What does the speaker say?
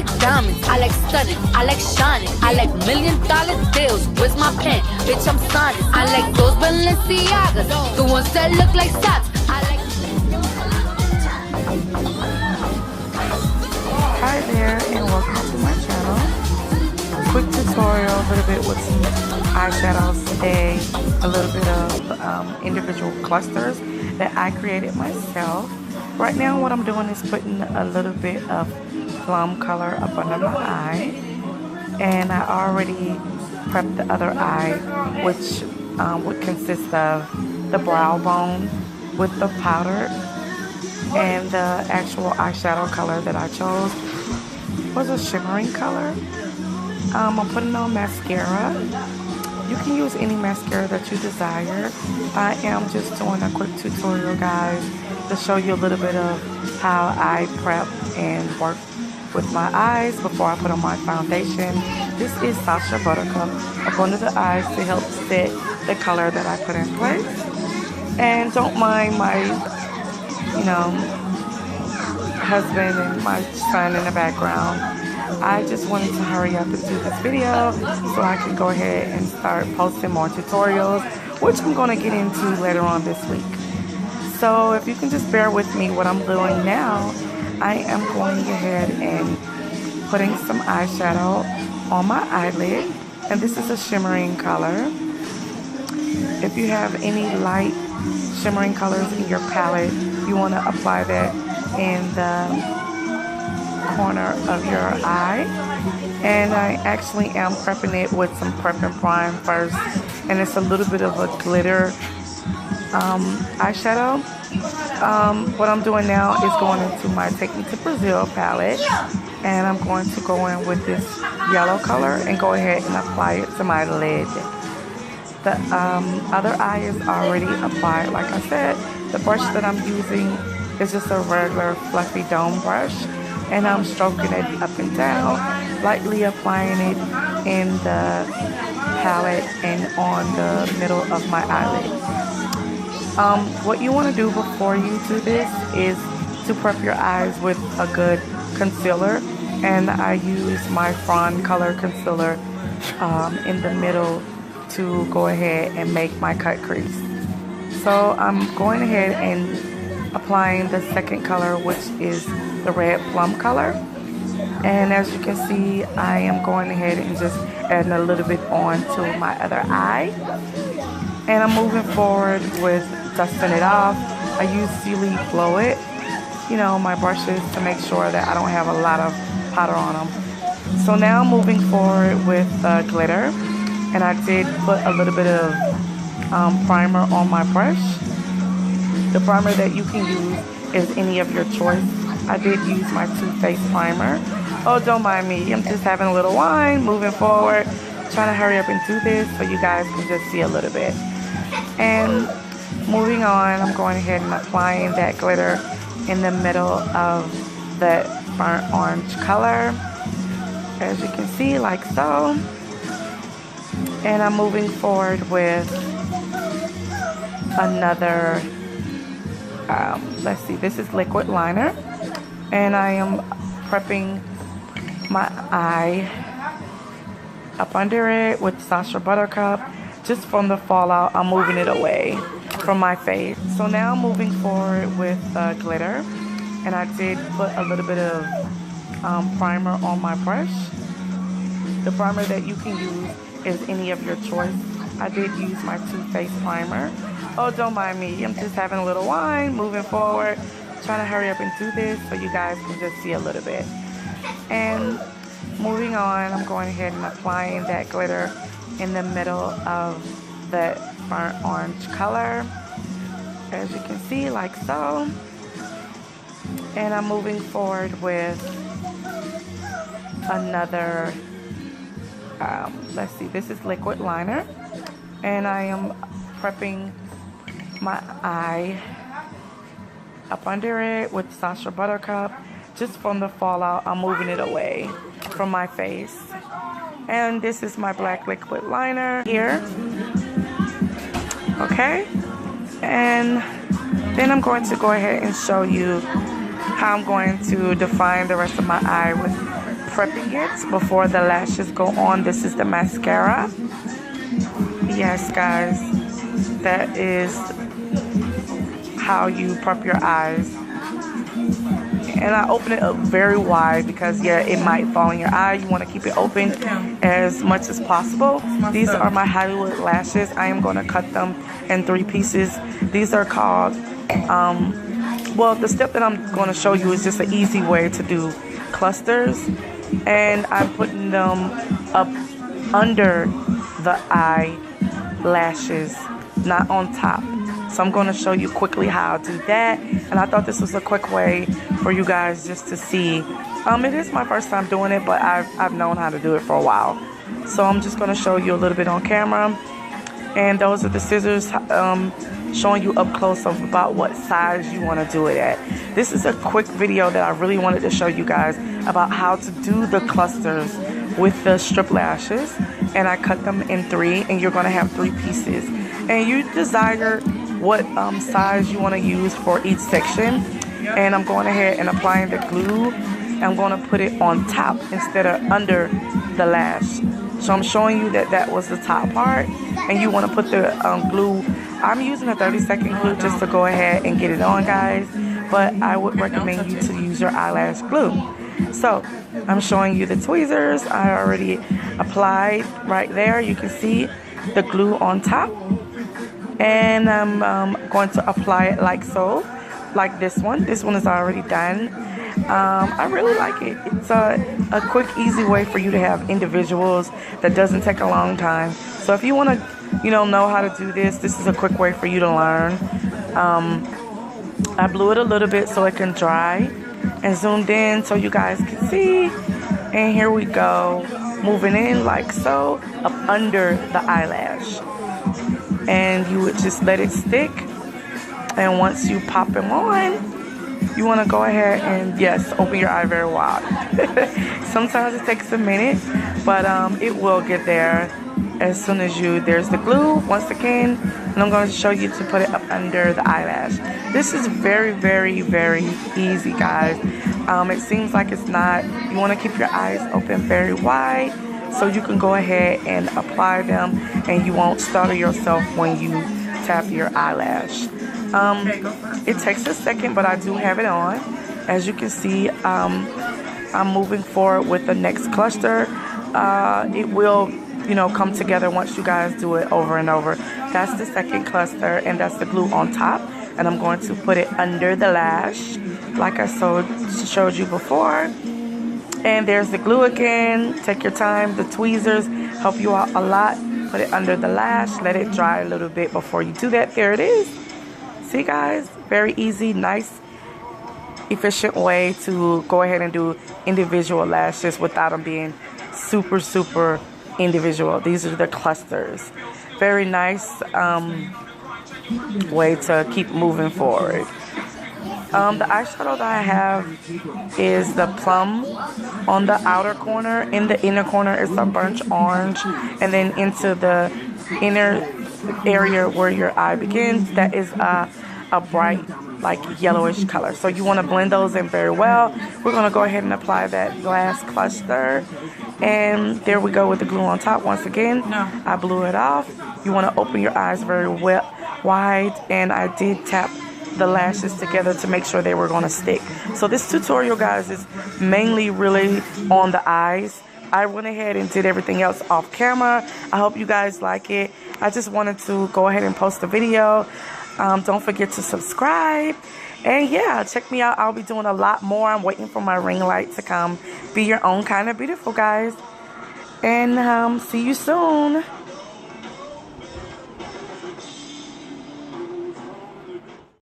like diamonds, I like stunning, I like shining, I like $1,000,000 deals. Where's my pen? Bitch, I'm signing. I like those Balenciagas, the ones that look like socks. I like. Hi there, and welcome to my channel. Quick tutorial, a little bit with some eyeshadows today, a little bit of individual clusters that I created myself. Right now what I'm doing is putting a little bit of plum color up under my eye, and I already prepped the other eye, which would consist of the brow bone with the powder, and the actual eyeshadow color that I chose was a shimmering color. I'm putting on mascara. You can use any mascara that you desire. I am just doing a quick tutorial, guys, to show you a little bit of how I prep and work with my eyes before I put on my foundation. This is Sacha Buttercup up under the eyes to help set the color that I put in place. And don't mind my, husband and my son in the background. I just wanted to hurry up and do this video so I can go ahead and start posting more tutorials, which I'm going to get into later on this week. So if you can just bear with me what I'm doing now, I am going ahead and putting some eyeshadow on my eyelid, and this is a shimmering color. If you have any light shimmering colors in your palette, you want to apply that in the corner of your eye. And I actually am prepping it with some prep and prime first, and it's a little bit of a glitter eyeshadow. What I'm doing now is going into my Take Me to Brazil palette, and I'm going to go in with this yellow color and go ahead and apply it to my lid. The other eye is already applied. Like I said, the brush that I'm using is just a regular fluffy dome brush, and I'm stroking it up and down, lightly applying it in the palette and on the middle of my eyelid. What you want to do before you do this is to prep your eyes with a good concealer, and I use my Fawn color concealer in the middle to go ahead and make my cut crease. So I'm going ahead and applying the second color, which is the red plum color, and as you can see, I am going ahead and just adding a little bit on to my other eye, and I'm moving forward with dusting it off. I use Sealy Blow It, my brushes, to make sure that I don't have a lot of powder on them. So now moving forward with glitter, and I did put a little bit of primer on my brush. The primer that you can use is any of your choice. I did use my Too Faced primer. Oh, don't mind me. I'm just having a little wine, moving forward, trying to hurry up and do this so you guys can just see a little bit. And moving on, I'm going ahead and applying that glitter in the middle of the burnt orange color, as you can see, like so. And I'm moving forward with another, let's see, this is liquid liner, and I am prepping my eye up under it with Sacha Buttercup. Just from the fallout, I'm moving it away from my face. So now moving forward with glitter, and I did put a little bit of primer on my brush. The primer that you can use is any of your choice. I did use my Too Faced primer. Oh, don't mind me. I'm just having a little wine, moving forward, trying to hurry up and do this so you guys can just see a little bit. And moving on, I'm going ahead and applying that glitter in the middle of the burnt orange color, as you can see, like so. And I'm moving forward with another, let's see, this is liquid liner, and I am prepping my eye up under it with Sacha Buttercup. Just from the fallout, I'm moving it away from my face. And this is my black liquid liner here. Okay, and then I'm going to go ahead and show you how I'm going to define the rest of my eye with prepping it before the lashes go on. This is the mascara. Yes, guys, that is how you prep your eyes. And I open it up very wide because, yeah, it might fall in your eye. You want to keep it open as much as possible. These are my Hollywood lashes. I am going to cut them in 3 pieces. These are called, well, the step that I'm going to show you is just an easy way to do clusters. And I'm putting them up under the eyelashes, not on top. So I'm going to show you quickly how to do that. And I thought this was a quick way for you guys just to see. It is my first time doing it, but I've known how to do it for a while. So I'm just going to show you a little bit on camera. And those are the scissors, showing you up close of about what size you want to do it at. This is a quick video that I really wanted to show you guys about how to do the clusters with the strip lashes. And I cut them in 3, and you're going to have 3 pieces. And you desire what size you want to use for each section. And I'm going ahead and applying the glue. I'm going to put it on top instead of under the lash. So I'm showing you that that was the top part, and you want to put the glue. I'm using a 30-second glue just to go ahead and get it on, guys, but I would recommend you to use your eyelash glue. So I'm showing you the tweezers. I already applied right there. You can see the glue on top. And I'm going to apply it like so, like this one. This one is already done. I really like it. It's a quick, easy way for you to have individuals that doesn't take a long time. So if you want to, know how to do this, this is a quick way for you to learn. I blew it a little bit so it can dry and zoomed in so you guys can see. And here we go, moving in like so, up under the eyelash. And you would just let it stick. And once you pop them on, you want to go ahead and, yes, open your eye very wide. Sometimes it takes a minute, but it will get there as soon as there's the glue once again. And I'm going to show you to put it up under the eyelash. This is very, very, very easy, guys. It seems like it's not. You want to keep your eyes open very wide, so you can go ahead and apply them and you won't startle yourself when you tap your eyelash. It takes a second, but I do have it on. As you can see, I'm moving forward with the next cluster. It will, come together once you guys do it over and over. That's the second cluster, and that's the glue on top. And I'm going to put it under the lash, like I showed you before. And there's the glue again. Take your time. The tweezers help you out a lot. Put it under the lash. Let it dry a little bit before you do that. There it is. See, guys? Very easy, nice, efficient way to go ahead and do individual lashes without them being super, super individual. These are the clusters. Very nice way to keep moving forward. The eyeshadow that I have is the plum on the outer corner. In the inner corner is the burnt orange. And then into the inner area where your eye begins, that is a bright, like, yellowish color. So you want to blend those in very well. We're going to go ahead and apply that last cluster. And there we go with the glue on top. Once again, I blew it off. You want to open your eyes very wide. And I did tap the lashes together to make sure they were going to stick. So this tutorial, guys, is mainly really on the eyes. I went ahead and did everything else off camera. I hope you guys like it. I just wanted to go ahead and post a video. Don't forget to subscribe. And yeah, check me out. I'll be doing a lot more. I'm waiting for my ring light to come. Be your own kind of beautiful, guys. And see you soon.